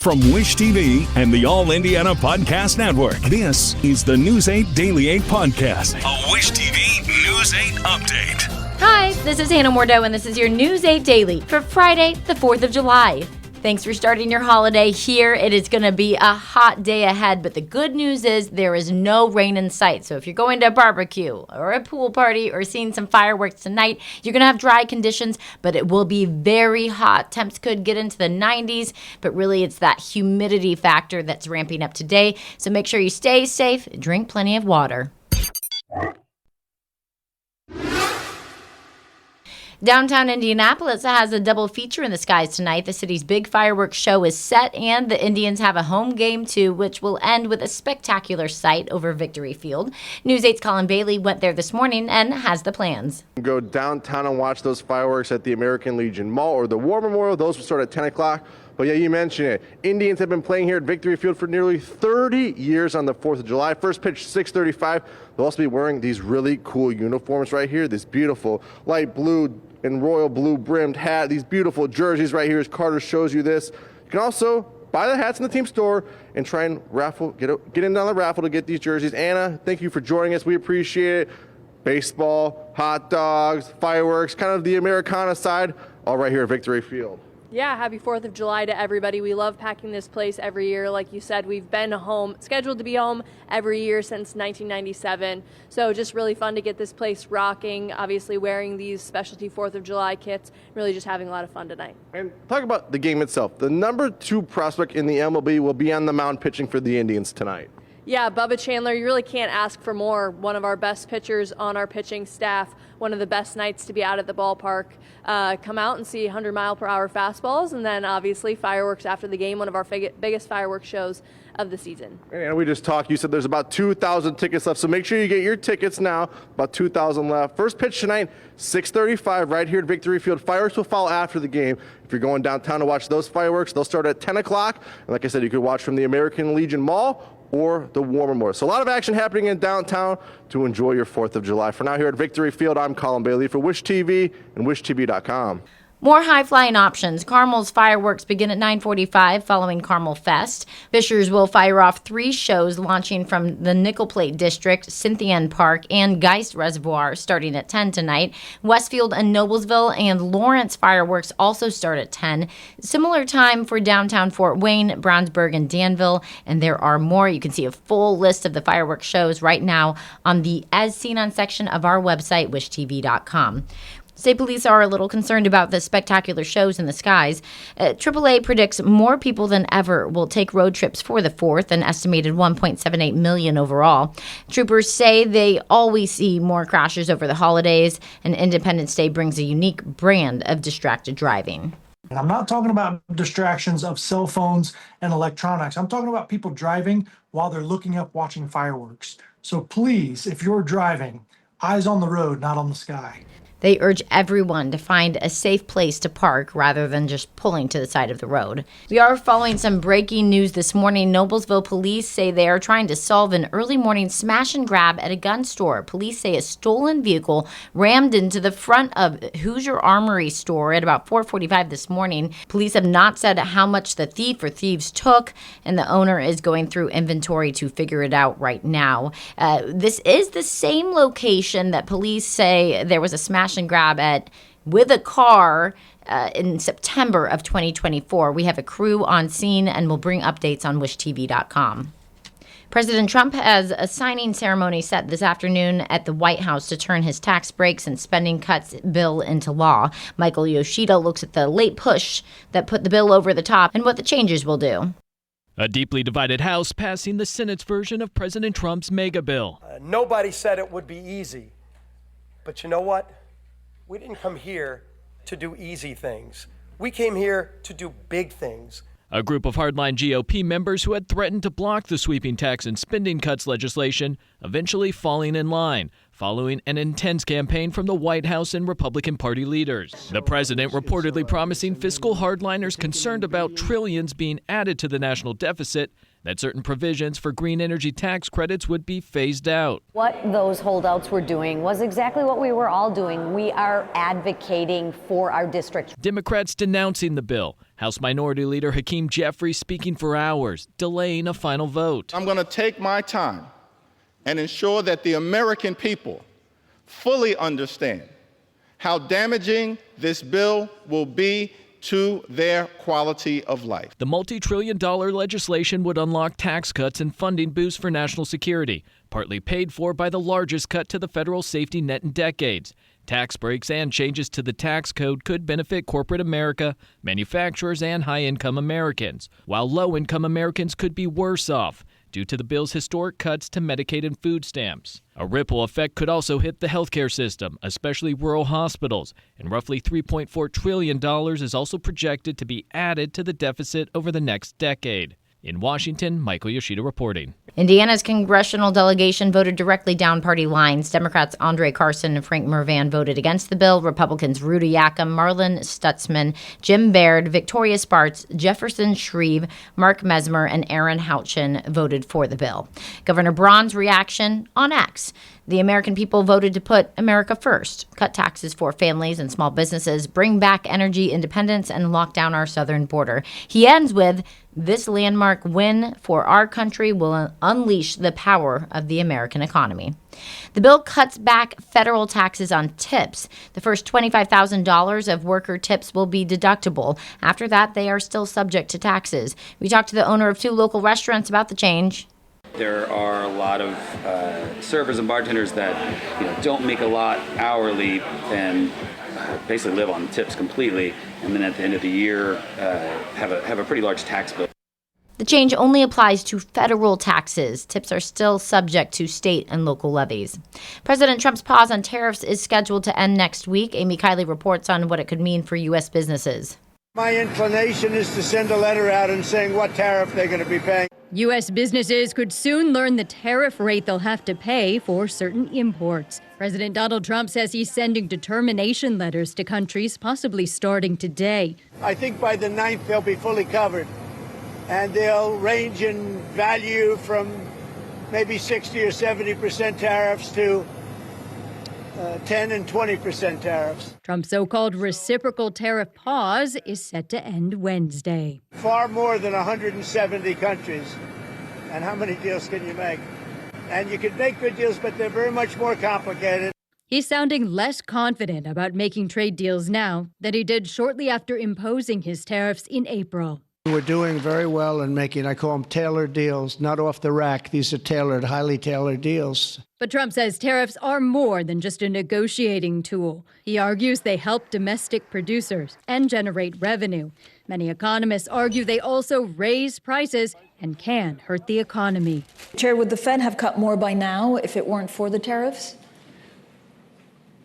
From Wish TV and the All Indiana Podcast Network, this is the News 8 Daily 8 Podcast, a Wish TV News 8 update. Hi, this is Hannah Mordeau, and this is your News 8 Daily for Friday, the 4th of July. Thanks for starting your holiday here. It is going to be a hot day ahead, but the good news is there is no rain in sight. So if you're going to a barbecue or a pool party or seeing some fireworks tonight, you're going to have dry conditions, but it will be very hot. Temps could get into the 90s, but really it's that humidity factor that's ramping up today. So make sure you stay safe, drink plenty of water. Downtown Indianapolis has a double feature in the skies tonight. The city's big fireworks show is set, and the Indians have a home game, too, which will end with a spectacular sight over Victory Field. News 8's Colin Bailey went there this morning and has the plans. Go downtown and watch those fireworks at the American Legion Mall or the War Memorial. Those will start at 10 o'clock. But yeah, you mentioned it. Indians have been playing here at Victory Field for nearly 30 years on the 4th of July. First pitch, 6:35. They'll also be wearing these really cool uniforms right here. This beautiful light blue and royal blue brimmed hat. These beautiful jerseys right here as Carter shows you this. You can also buy the hats in the team store and try and get in on the raffle to get these jerseys. Anna, thank you for joining us. We appreciate it. Baseball, hot dogs, fireworks, kind of the Americana side, all right here at Victory Field. Yeah, happy 4th of July to everybody. We love packing this place every year. Like you said, we've been scheduled to be home every year since 1997. So just really fun to get this place rocking, obviously wearing these specialty 4th of July kits, really just having a lot of fun tonight. And talk about the game itself. The number 2 prospect in the MLB will be on the mound pitching for the Indians tonight. Yeah, Bubba Chandler, you really can't ask for more. One of our best pitchers on our pitching staff, one of the best nights to be out at the ballpark. Come out and see 100-mile-per-hour fastballs, and then obviously fireworks after the game, one of our biggest fireworks shows of the season. And we just talked, you said there's about 2,000 tickets left, so make sure you get your tickets now, about 2,000 left. First pitch tonight, 6:35 right here at Victory Field. Fireworks will follow after the game. If you're going downtown to watch those fireworks, they'll start at 10 o'clock. And like I said, you could watch from the American Legion Mall or the War Memorial. So a lot of action happening in downtown to enjoy your 4th of July. For now, here at Victory Field, I'm Colin Bailey for Wish TV and WishTV.com. More high-flying options. Carmel's fireworks begin at 9:45 following Carmel Fest. Fishers will fire off 3 shows launching from the Nickel Plate District, Cynthian Park, and Geist Reservoir starting at 10 tonight. Westfield and Noblesville and Lawrence fireworks also start at 10. Similar time for downtown Fort Wayne, Brownsburg, and Danville. And there are more. You can see a full list of the fireworks shows right now on the As Seen On section of our website, WishTV.com. State police are a little concerned about the spectacular shows in the skies. AAA predicts more people than ever will take road trips for the 4th, an estimated 1.78 million overall. Troopers say they always see more crashes over the holidays, and Independence Day brings a unique brand of distracted driving. And I'm not talking about distractions of cell phones and electronics. I'm talking about people driving while they're looking up watching fireworks. So please, if you're driving, eyes on the road, not on the sky. They urge everyone to find a safe place to park rather than just pulling to the side of the road. We are following some breaking news this morning. Noblesville police say they are trying to solve an early morning smash and grab at a gun store. Police say a stolen vehicle rammed into the front of Hoosier Armory store at about 4:45 this morning. Police have not said how much the thief or thieves took, and the owner is going through inventory to figure it out right now. This is the same location that police say there was a smash and grab at with a car in September of 2024. We have a crew on scene and we'll bring updates on WishTV.com. President Trump has a signing ceremony set this afternoon at the White House to turn his tax breaks and spending cuts bill into law. Michael Yoshida looks at the late push that put the bill over the top and what the changes will do. A deeply divided House passing the Senate's version of President Trump's mega bill. Nobody said it would be easy. But you know what? We didn't come here to do easy things. We came here to do big things. A group of hardline GOP members who had threatened to block the sweeping tax and spending cuts legislation eventually falling in line, following an intense campaign from the White House and Republican Party leaders. The president reportedly promising fiscal hardliners concerned about trillions being added to the national deficit that certain provisions for green energy tax credits would be phased out. What those holdouts were doing was exactly what we were all doing. We are advocating for our district. Democrats denouncing the bill, House Minority Leader Hakeem Jeffries speaking for hours, delaying a final vote. I'm going to take my time and ensure that the American people fully understand how damaging this bill will be to their quality of life. The multi-trillion-dollar legislation would unlock tax cuts and funding boosts for national security, partly paid for by the largest cut to the federal safety net in decades. Tax breaks and changes to the tax code could benefit corporate America, manufacturers, and high-income Americans, while low-income Americans could be worse off due to the bill's historic cuts to Medicaid and food stamps. A ripple effect could also hit the healthcare system, especially rural hospitals, and roughly $3.4 trillion is also projected to be added to the deficit over the next decade. In Washington, Michael Yoshida reporting. Indiana's congressional delegation voted directly down party lines. Democrats Andre Carson and Frank Mervan voted against the bill. Republicans Rudy Yakim, Marlin Stutzman, Jim Baird, Victoria Spartz, Jefferson Shreve, Mark Mesmer, and Aaron Houchin voted for the bill. Governor Braun's reaction on X. The American people voted to put America first, cut taxes for families and small businesses, bring back energy independence, and lock down our southern border. He ends with, "This landmark win for our country will unleash the power of the American economy." The bill cuts back federal taxes on tips. The first $25,000 of worker tips will be deductible. After that, they are still subject to taxes. We talked to the owner of 2 local restaurants about the change. There are a lot of servers and bartenders that don't make a lot hourly and basically live on tips completely, and then at the end of the year have a pretty large tax bill. The change only applies to federal taxes. Tips are still subject to state and local levies. President Trump's pause on tariffs is scheduled to end next week. Amy Kiley reports on what it could mean for U.S. businesses. My inclination is to send a letter out and saying what tariff they're going to be paying. U.S. businesses could soon learn the tariff rate they'll have to pay for certain imports. President Donald Trump says he's sending determination letters to countries, possibly starting today. I think by the 9th they'll be fully covered, and they'll range in value from maybe 60 or 70% tariffs to 10 and 20% tariffs. Trump's so-called reciprocal tariff pause is set to end Wednesday. Far more than 170 countries. And how many deals can you make? And you can make good deals, but they're very much more complicated. He's sounding less confident about making trade deals now than he did shortly after imposing his tariffs in April. We're doing very well in making, I call them tailored deals, not off the rack. These are tailored, highly tailored deals. But Trump says tariffs are more than just a negotiating tool. He argues they help domestic producers and generate revenue. Many economists argue they also raise prices and can hurt the economy. Chair, would the Fed have cut more by now if it weren't for the tariffs?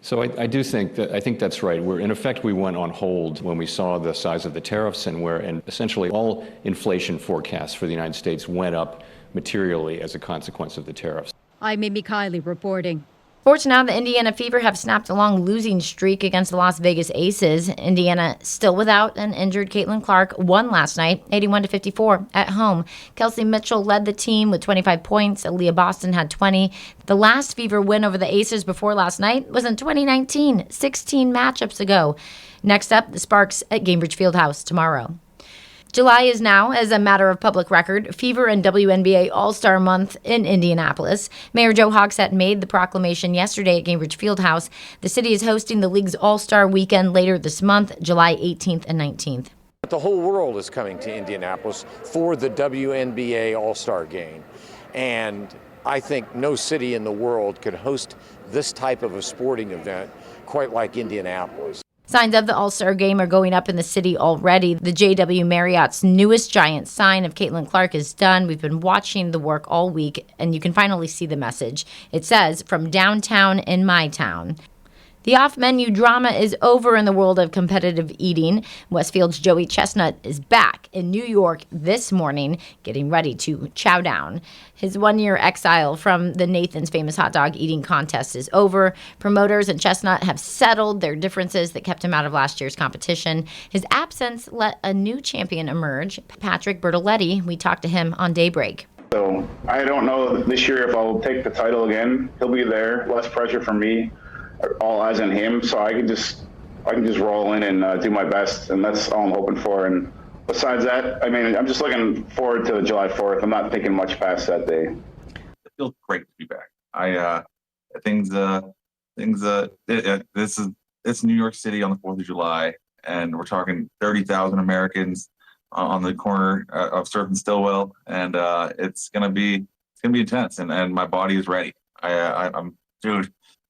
So I think that's right. In effect, we went on hold when we saw the size of the tariffs and essentially all inflation forecasts for the United States went up materially as a consequence of the tariffs. I'm Amy Kiley reporting. Sports now, the Indiana Fever have snapped a long losing streak against the Las Vegas Aces. Indiana still without an injured Caitlin Clark won last night, 81-54 at home. Kelsey Mitchell led the team with 25 points. Aaliyah Boston had 20. The last Fever win over the Aces before last night was in 2019, 16 matchups ago. Next up, the Sparks at Gainbridge Fieldhouse tomorrow. July is now, as a matter of public record, Fever and WNBA All-Star Month in Indianapolis. Mayor Joe Hogsett made the proclamation yesterday at Gainbridge Fieldhouse. The city is hosting the league's All-Star Weekend later this month, July 18th and 19th. The whole world is coming to Indianapolis for the WNBA All-Star Game. And I think no city in the world could host this type of a sporting event quite like Indianapolis. Signs of the All-Star Game are going up in the city already. The JW Marriott's newest giant sign of Caitlin Clark is done. We've been watching the work all week, and you can finally see the message. It says, "From downtown in my town." The off-menu drama is over in the world of competitive eating. Westfield's Joey Chestnut is back in New York this morning, getting ready to chow down. His one-year exile from the Nathan's Famous Hot Dog Eating Contest is over. Promoters and Chestnut have settled their differences that kept him out of last year's competition. His absence let a new champion emerge, Patrick Bertoletti. We talked to him on Daybreak. So I don't know this year if I'll take the title again. He'll be there, less pressure for me. All eyes on him, so I can just roll in and do my best, and that's all I'm hoping for. And besides that, I mean, I'm just looking forward to July 4th. I'm not thinking much past that day. It feels great to be back. It's New York City on the 4th of July, and we're talking 30,000 Americans on the corner of Surf and Stillwell, and it's gonna be intense, and my body is ready. I'm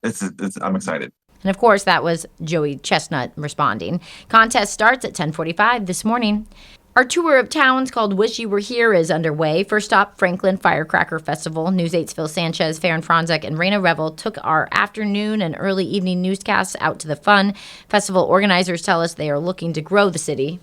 excited. And of course, that was Joey Chestnut responding. Contest starts at 10:45 this morning. Our tour of towns called Wish You Were Here is underway. First stop, Franklin Firecracker Festival. News 8's Phil Sanchez, Farron Franzek, and Raina Revel took our afternoon and early evening newscasts out to the fun. Festival organizers tell us they are looking to grow the city.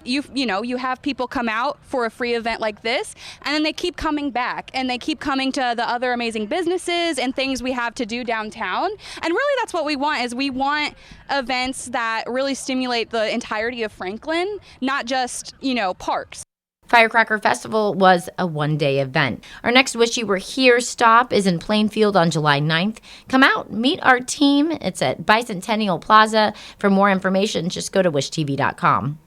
You have people come out for a free event like this, and then they keep coming back, and they keep coming to the other amazing businesses and things we have to do downtown. And really that's what we want, is we want events that really stimulate the entirety of Franklin, not just, parks. Firecracker Festival was a one-day event. Our next Wish You Were Here stop is in Plainfield on July 9th. Come out, meet our team. It's at Bicentennial Plaza. For more information, just go to wishtv.com.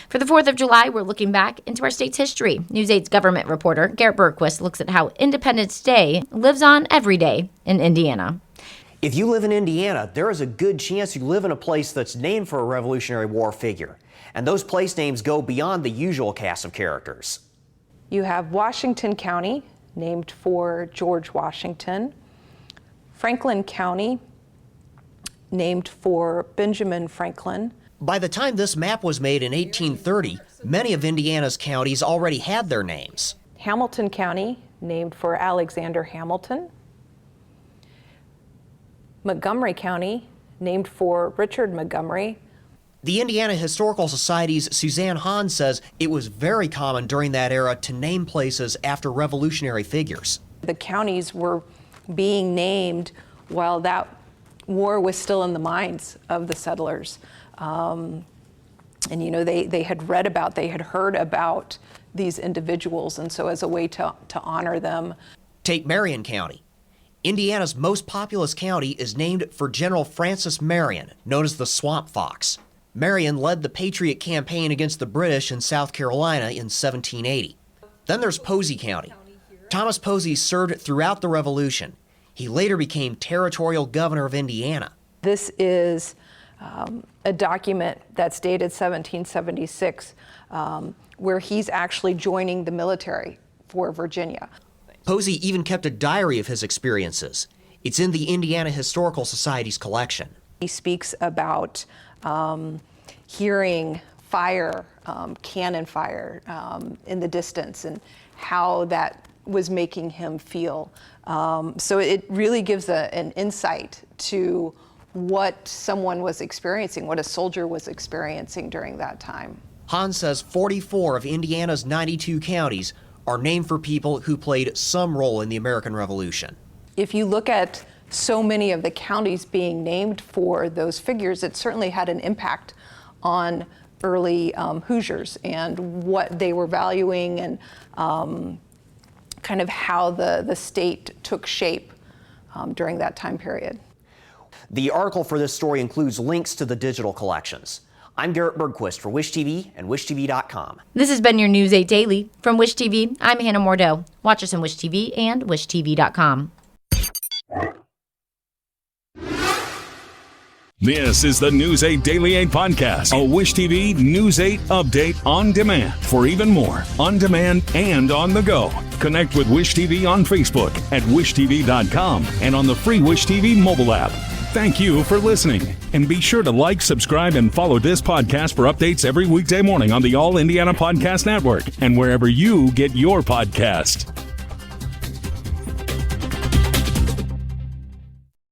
For the 4th of July, we're looking back into our state's history. News 8's government reporter Garrett Bergquist looks at how Independence Day lives on every day in Indiana. If you live in Indiana, there is a good chance you live in a place that's named for a Revolutionary War figure. And those place names go beyond the usual cast of characters. You have Washington County, named for George Washington. Franklin County, named for Benjamin Franklin. By the time this map was made in 1830, many of Indiana's counties already had their names. Hamilton County, named for Alexander Hamilton. Montgomery County, named for Richard Montgomery. The Indiana Historical Society's Suzanne Hahn says it was very common during that era to name places after revolutionary figures. The counties were being named while that war was still in the minds of the settlers. They had heard about these individuals, and so as a way to honor them. Take Marion County. Indiana's most populous county is named for General Francis Marion, known as the Swamp Fox. Marion led the Patriot campaign against the British in South Carolina in 1780. Then there's Posey County. Thomas Posey served throughout the Revolution. He later became territorial governor of Indiana. This is a document that's dated 1776, where he's actually joining the military for Virginia. Posey even kept a diary of his experiences. It's in the Indiana Historical Society's collection. He speaks about hearing fire, cannon fire in the distance, and how that was making him feel. So it really gives an insight to what someone was experiencing, what a soldier was experiencing during that time. Hahn says 44 of Indiana's 92 counties are named for people who played some role in the American Revolution. If you look at so many of the counties being named for those figures, it certainly had an impact on early Hoosiers and what they were valuing, and kind of how the state took shape during that time period. The article for this story includes links to the digital collections. I'm Garrett Bergquist for Wish TV and WishTV.com. This has been your News 8 Daily. From Wish TV, I'm Hannah Mordeau. Watch us on Wish TV and WishTV.com. This is the News 8 Daily 8 podcast, a Wish TV News 8 update on demand. For even more, on demand and on the go, connect with Wish TV on Facebook at WishTV.com and on the free Wish TV mobile app. Thank you for listening, and be sure to like, subscribe, and follow this podcast for updates every weekday morning on the All Indiana Podcast Network and wherever you get your podcast.